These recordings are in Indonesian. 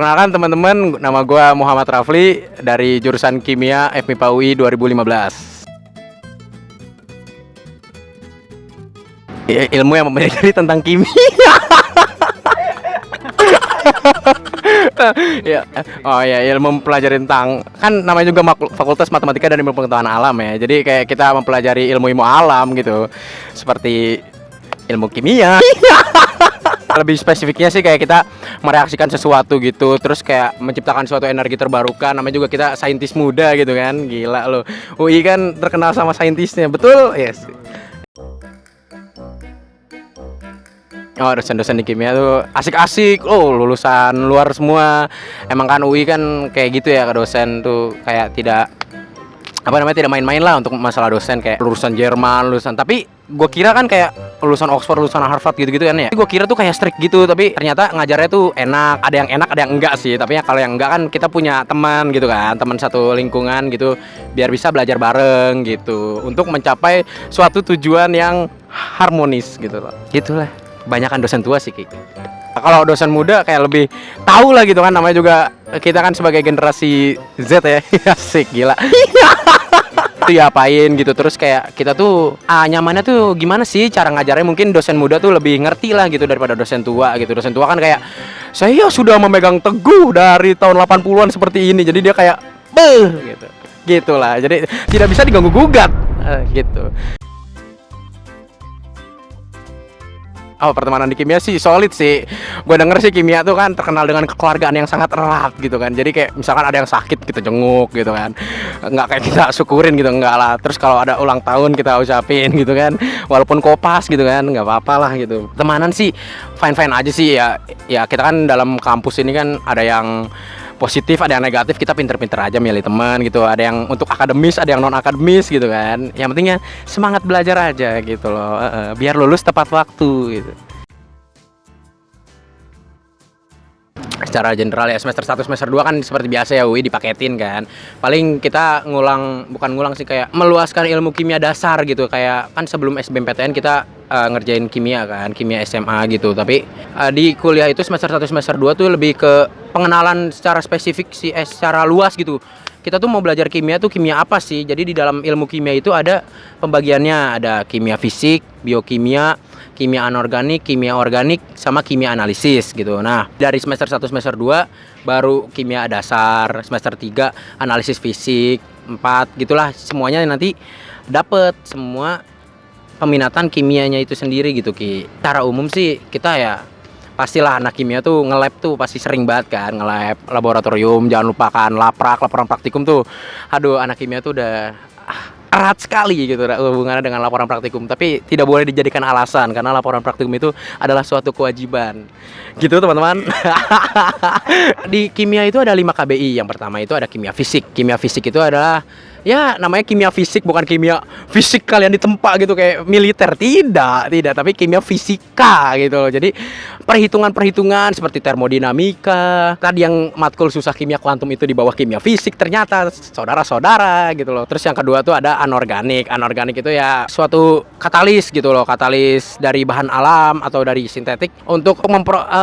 Perkenalkan teman-teman, nama gue Muhammad Rafli dari jurusan Kimia FMIPA UI 2015. Ilmu yang mempelajari tentang kimia. Ya, oh ya, ilmu mempelajari tentang, kan namanya juga Fakultas Matematika dan Ilmu Pengetahuan Alam ya. Jadi kayak kita mempelajari ilmu-ilmu alam gitu, seperti ilmu kimia. Lebih spesifiknya sih kayak kita mereaksikan sesuatu gitu, terus kayak menciptakan suatu energi terbarukan. Namanya juga kita saintis muda gitu kan. Gila loh, UI kan terkenal sama saintisnya, betul? Yes. Oh, dosen-dosen di kimia tuh asik-asik. Oh, lulusan luar semua. Emang kan UI kan kayak gitu ya, ke dosen tuh kayak tidak tidak main-main lah untuk masalah dosen, kayak lulusan Jerman, lulusan, tapi gue kira kan kayak lulusan Oxford, lulusan Harvard gitu-gitu kan ya. Gue kira tuh kayak strict gitu, tapi ternyata ngajarnya tuh enak. Ada yang enak, ada yang enggak sih. Tapi ya kalau yang enggak kan kita punya teman gitu kan, teman satu lingkungan gitu, biar bisa belajar bareng gitu untuk mencapai suatu tujuan yang harmonis gitu loh. Gitulah. Banyakan dosen tua sih Ki. Kalau dosen muda kayak lebih tahu lah gitu kan, namanya juga kita kan sebagai generasi Z ya. Asik gila. Itu ya apain gitu, terus kayak kita tuh nyamannya tuh gimana sih cara ngajarnya. Mungkin dosen muda tuh lebih ngerti lah gitu daripada dosen tua gitu. Dosen tua kan kayak saya sudah memegang teguh dari tahun 80-an seperti ini, jadi dia kayak gitu. Gitulah. Jadi tidak bisa diganggu gugat gitu. Oh, pertemanan di kimia sih solid sih. Gue denger sih kimia tuh kan terkenal dengan kekeluargaan yang sangat erat gitu kan. Jadi kayak misalkan ada yang sakit kita jenguk gitu kan. Nggak kayak kita syukurin gitu, enggak lah. Terus kalau ada ulang tahun kita ucapin gitu kan. Walaupun kopas gitu kan, nggak apa-apa lah gitu. Temanan sih fine-fine aja sih ya. Ya kita kan dalam kampus ini kan ada yang positif, ada yang negatif. Kita pinter-pinter aja milih teman gitu. Ada yang untuk akademis, ada yang non akademis gitu kan. Yang pentingnya semangat belajar aja gitu loh. Biar lulus tepat waktu gitu. Secara general ya, semester 1 semester 2 kan seperti biasa ya, UI dipaketin kan. Paling kita bukan ngulang sih, kayak meluaskan ilmu kimia dasar gitu. Kayak kan sebelum SBMPTN kita ngerjain kimia kan, kimia SMA gitu. Tapi di kuliah itu semester 1 semester 2 tuh lebih ke pengenalan secara spesifik sih, secara luas gitu. Kita tuh mau belajar kimia tuh kimia apa sih? Jadi di dalam ilmu kimia itu ada pembagiannya, ada kimia fisik, biokimia, kimia anorganik, kimia organik, sama kimia analisis gitu. Nah, dari semester 1 semester 2 baru kimia dasar, semester 3 analisis fisik, 4 gitulah, semuanya nanti dapet semua peminatan kimianya itu sendiri gitu Ki. Secara umum sih kita ya pastilah anak kimia tuh nge-lab tuh pasti sering banget kan, nge-lab, laboratorium, jangan lupakan laporan praktikum tuh. Aduh, anak kimia tuh udah erat sekali gitu hubungannya dengan laporan praktikum, tapi tidak boleh dijadikan alasan karena laporan praktikum itu adalah suatu kewajiban. Gitu teman-teman. Di kimia itu ada 5 KBI. Yang pertama itu ada kimia fisik. Kimia fisik itu adalah ya namanya kimia fisik, bukan kimia fisik kalian ditempa gitu kayak militer, tidak, tapi kimia fisika gitu loh. Jadi perhitungan seperti termodinamika. Tadi yang matkul susah kimia kuantum itu di bawah kimia fisik, ternyata saudara-saudara gitu loh. Terus yang kedua tuh ada anorganik. Anorganik itu ya suatu katalis gitu loh, katalis dari bahan alam atau dari sintetik untuk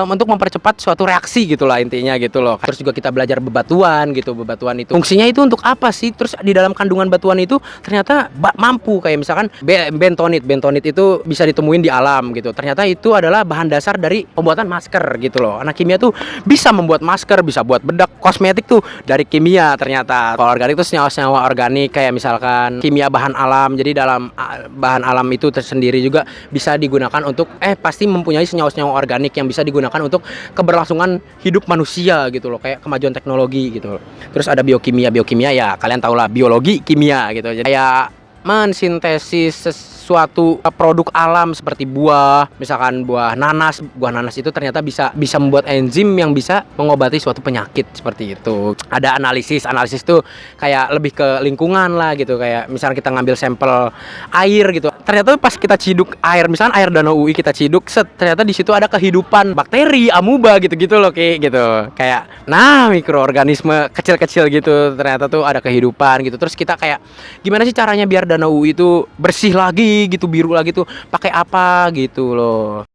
mempercepat suatu reaksi gitulah intinya gitu loh. Terus juga kita belajar bebatuan gitu. Bebatuan itu fungsinya itu untuk apa sih? Terus di dalam kandungan batuan itu ternyata mampu, kayak misalkan bentonit. Bentonit itu bisa ditemuin di alam gitu. Ternyata itu adalah bahan dasar dari pembuatan masker gitu loh. Anak kimia tuh bisa membuat masker, bisa buat bedak, kosmetik tuh dari kimia ternyata. Kalau organik itu senyawa-senyawa organik, kayak misalkan kimia bahan alam. Jadi dalam bahan alam itu tersendiri juga bisa digunakan untuk pasti mempunyai senyawa-senyawa organik yang bisa digunakan untuk keberlangsungan hidup manusia gitu loh, kayak kemajuan teknologi gitu loh. Terus ada biokimia. Biokimia ya kalian tau lah, biologi kimia gitu. Jadi kayak mensintesis suatu produk alam seperti buah, misalkan buah nanas. Buah nanas itu ternyata bisa membuat enzim yang bisa mengobati suatu penyakit seperti itu. Ada analisis tuh kayak lebih ke lingkungan lah gitu, kayak misalkan kita ngambil sampel air gitu. Ternyata pas kita ciduk air, misalkan air danau UI kita ciduk, ternyata di situ ada kehidupan bakteri, amuba gitu-gitu loh kayak gitu. Kayak mikroorganisme kecil-kecil gitu, ternyata tuh ada kehidupan gitu. Terus kita kayak gimana sih caranya biar danau UI itu bersih lagi gitu, biru lagi tuh, pakai apa gitu loh.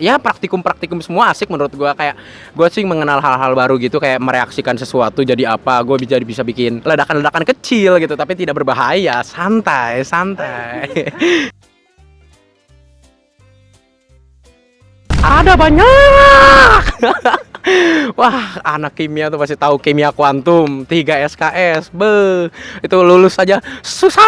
Ya praktikum semua asik menurut gua, kayak gua sih mengenal hal-hal baru gitu, kayak mereaksikan sesuatu jadi apa, gua bisa bikin ledakan-ledakan kecil gitu tapi tidak berbahaya, santai santai. Ada banyak. Wah, anak kimia tuh pasti tahu kimia kuantum 3 SKS. Itu lulus aja susah.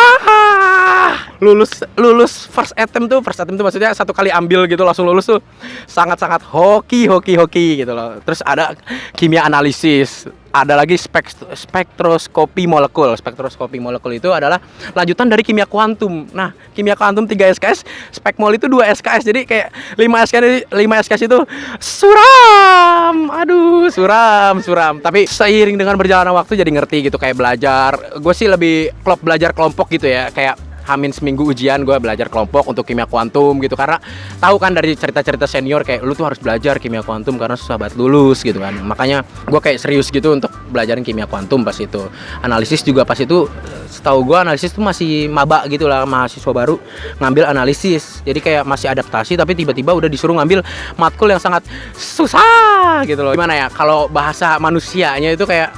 Lulus first attempt tuh maksudnya satu kali ambil gitu langsung lulus tuh sangat-sangat hoki gitu loh. Terus ada kimia analisis. Ada lagi spektroskopi molekul. Spektroskopi molekul itu adalah lanjutan dari kimia kuantum. Nah, kimia kuantum 3 SKS, spekmol itu 2 SKS. Jadi kayak 5 SKS itu suram. Aduh, suram. Tapi seiring dengan berjalannya waktu jadi ngerti gitu, kayak belajar. Gue sih lebih klop belajar kelompok gitu ya, kayak Hamin seminggu ujian gue belajar kelompok untuk kimia kuantum gitu, karena tahu kan dari cerita-cerita senior kayak lu tuh harus belajar kimia kuantum karena susah banget lulus gitu kan. Makanya gue kayak serius gitu untuk belajarin kimia kuantum pas itu. Analisis juga pas itu setahu gue analisis tuh masih maba gitu lah, mahasiswa baru ngambil analisis. Jadi kayak masih adaptasi tapi tiba-tiba udah disuruh ngambil matkul yang sangat susah gitu loh. Gimana ya kalau bahasa manusianya itu kayak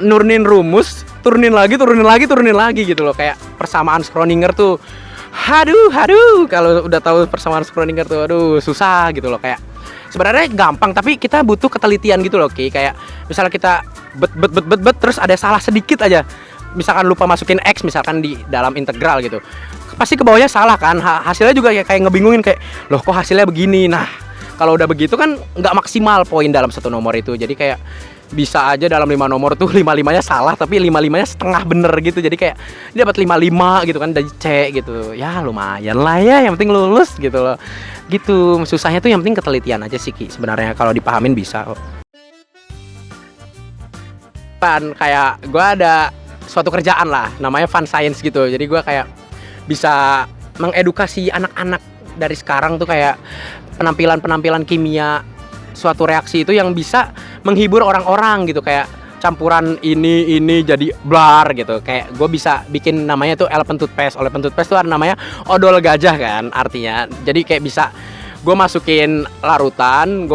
nurunin rumus, turunin lagi gitu loh, kayak persamaan Schrödinger tuh. Haduh, kalau udah tahu persamaan Schrödinger tuh aduh susah gitu loh, kayak sebenarnya gampang tapi kita butuh ketelitian gitu loh, kayak misalnya kita bet terus ada salah sedikit aja. Misalkan lupa masukin X misalkan di dalam integral gitu. Pasti ke bawahnya salah kan? Hasilnya juga kayak ngebingungin, kayak loh kok hasilnya begini. Nah, kalau udah begitu kan nggak maksimal poin dalam satu nomor itu. Jadi kayak bisa aja dalam 5 nomor tuh 5-5-nya salah tapi 5-5-nya setengah bener gitu. Jadi kayak dia dapat 55 gitu kan dari C gitu. Ya lumayan lah ya, yang penting lulus gitu loh. Gitu. Susahnya tuh yang penting ketelitian aja sih Ki. Sebenarnya kalau dipahamin bisa kok. Kan kayak gue ada suatu kerjaan lah namanya fun science gitu. Jadi gue kayak bisa mengedukasi anak-anak dari sekarang tuh kayak penampilan kimia suatu reaksi itu yang bisa menghibur orang-orang gitu, kayak campuran ini jadi blar gitu. Kayak gue bisa bikin namanya tuh elephant toothpaste. Elephant toothpaste tuh namanya odol gajah kan artinya. Jadi kayak bisa gue masukin larutan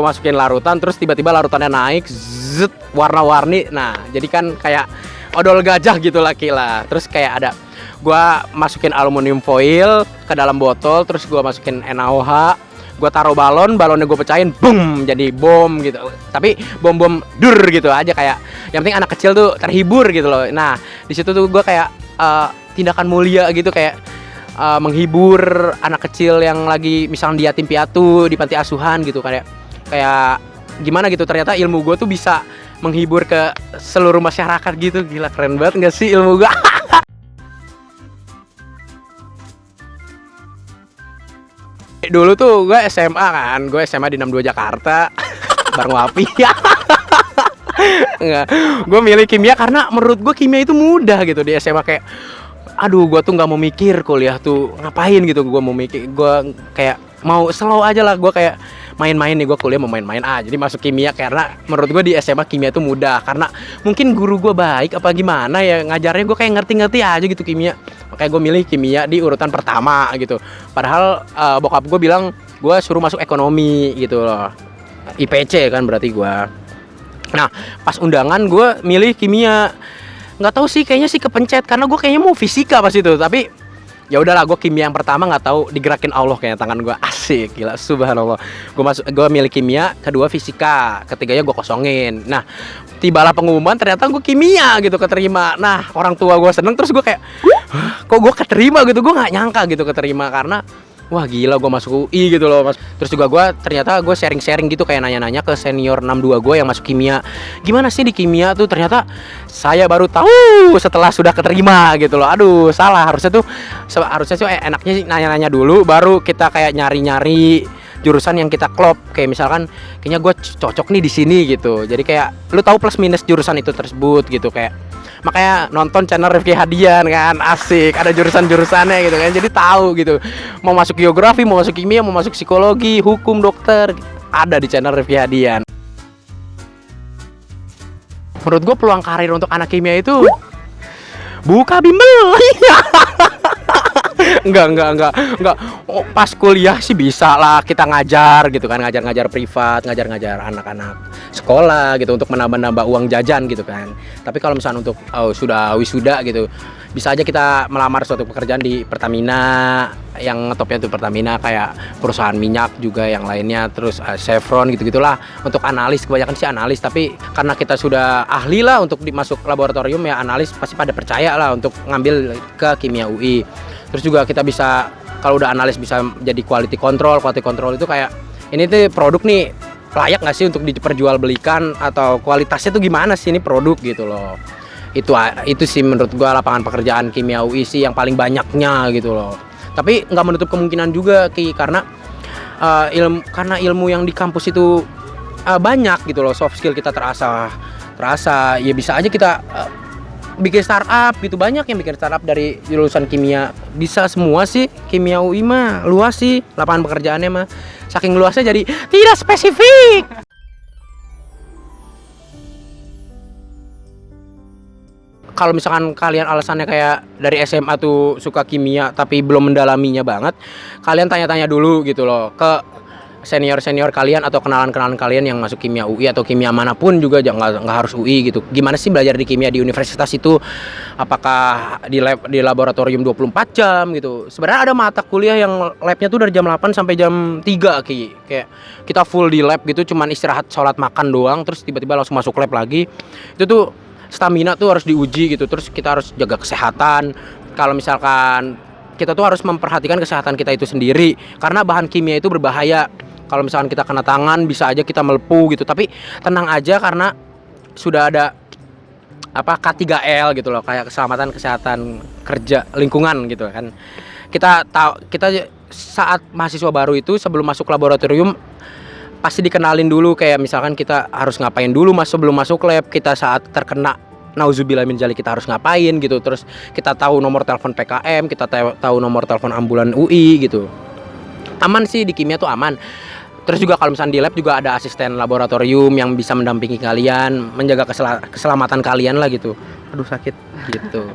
terus tiba-tiba larutannya naik zet, warna-warni. Nah jadi kan kayak odol gajah gitu lah Kila. Terus kayak ada gue masukin aluminium foil ke dalam botol, terus gue masukin NaOH, gue taruh balonnya gue pecahin, boom, jadi bom gitu. Tapi bom dur gitu aja, kayak yang penting anak kecil tuh terhibur gitu loh. Nah di situ tuh gue kayak tindakan mulia gitu, kayak menghibur anak kecil yang lagi misalnya di yatim piatu di panti asuhan gitu, kayak gimana gitu. Ternyata ilmu gue tuh bisa menghibur ke seluruh masyarakat gitu. Gila, keren banget nggak sih ilmu gue? Dulu tuh gue SMA di 62 Jakarta bareng Wapi. Enggak, gue milih kimia karena menurut gue kimia itu mudah gitu di SMA. Kayak aduh, gue tuh nggak mau mikir kuliah tuh ngapain gitu. Gue mau mikir, gue kayak mau slow aja lah. Gue kayak main-main nih, gue kuliah mau main-main aja. Jadi masuk kimia karena menurut gue di SMA kimia tuh mudah. Karena mungkin guru gue baik apa gimana ya, ngajarnya gue kayak ngerti-ngerti aja gitu kimia. Makanya gue milih kimia di urutan pertama gitu. Padahal bokap gue bilang gue suruh masuk ekonomi gitu loh, IPC kan berarti gue. Nah pas undangan gue milih kimia. Nggak tahu sih, kayaknya sih kepencet karena gue kayaknya mau fisika pas itu. Tapi ya udahlah, gue kimia yang pertama nggak tahu digerakin Allah kayaknya tangan gue. Asik, gila, subhanallah. Gue milih kimia, kedua fisika, ketiganya gue kosongin. Nah tibalah pengumuman, ternyata gue kimia gitu keterima. Nah orang tua gue seneng, terus gue kayak kok gue keterima gitu. Gue nggak nyangka gitu keterima, karena wah gila gue masuk UI gitu loh mas. Terus juga ternyata gue sharing gitu, kayak nanya-nanya ke senior 62 gue yang masuk kimia, gimana sih di kimia tuh. Ternyata saya baru tahu setelah sudah keterima gitu loh. Aduh salah, harusnya sih enaknya sih nanya-nanya dulu, baru kita kayak nyari-nyari jurusan yang kita klop. Kayak misalkan kayaknya gue cocok nih di sini gitu. Jadi kayak lu tahu plus minus jurusan itu tersebut gitu. Kayak makanya nonton channel Rifki Hadian kan, asik, ada jurusan-jurusannya gitu kan. Jadi tahu gitu, mau masuk geografi, mau masuk kimia, mau masuk psikologi, hukum, dokter, ada di channel Rifki Hadian. Menurut gue peluang karir untuk anak kimia itu buka bimbel. Enggak. Oh, pas kuliah sih bisa lah kita ngajar gitu kan, ngajar-ngajar privat, ngajar-ngajar anak-anak sekolah gitu untuk menambah-nambah uang jajan gitu kan. Tapi kalau misalnya untuk sudah wisuda gitu, bisa aja kita melamar suatu pekerjaan di Pertamina, yang ngetopnya itu Pertamina, kayak perusahaan minyak juga yang lainnya, terus Chevron gitu-gitulah. Untuk analis, kebanyakan sih analis, tapi karena kita sudah ahli lah untuk masuk laboratorium, ya analis pasti pada percaya lah untuk ngambil ke Kimia UI. Terus juga kita bisa, kalau udah analis bisa jadi quality control itu kayak ini tuh produk nih layak nggak sih untuk diperjualbelikan, atau kualitasnya tuh gimana sih ini produk gitu loh. Itu sih menurut gua lapangan pekerjaan Kimia UI sih yang paling banyaknya gitu loh. Tapi nggak menutup kemungkinan juga Ki, karena ilmu yang di kampus itu banyak gitu loh, soft skill kita terasa ya bisa aja kita bikin startup gitu. Banyak yang bikin startup dari lulusan kimia, bisa semua sih. Kimia UI mah luas sih lapangan pekerjaannya mah, saking luasnya jadi tidak spesifik. Kalau misalkan kalian alasannya kayak dari SMA tuh suka kimia tapi belum mendalaminya banget, kalian tanya-tanya dulu gitu loh ke senior kalian atau kenalan kalian yang masuk kimia UI atau kimia manapun juga, nggak harus UI gitu. Gimana sih belajar di kimia di universitas itu? Apakah di laboratorium 24 jam gitu? Sebenarnya ada mata kuliah yang labnya tuh dari jam 8 sampai jam 3 kayak kita full di lab gitu, cuman istirahat sholat makan doang, terus tiba-tiba langsung masuk lab lagi. Itu tuh stamina tuh harus diuji gitu. Terus kita harus jaga kesehatan. Kalau misalkan kita tuh harus memperhatikan kesehatan kita itu sendiri, karena bahan kimia itu berbahaya. Kalau misalkan kita kena tangan bisa aja kita melepuh gitu. Tapi tenang aja karena sudah ada K3L gitu loh, kayak keselamatan kesehatan kerja lingkungan gitu kan. Kita saat mahasiswa baru itu sebelum masuk laboratorium pasti dikenalin dulu, kayak misalkan kita harus ngapain dulu sebelum masuk lab, kita saat terkena nauzubillah min dzalik kita harus ngapain gitu. Terus kita tahu nomor telepon PKM, kita tahu nomor telepon ambulan UI gitu. Aman sih di kimia tuh aman. Terus juga kalau misalnya di lab juga ada asisten laboratorium yang bisa mendampingi kalian, menjaga keselamatan kalian lah gitu. Aduh sakit gitu.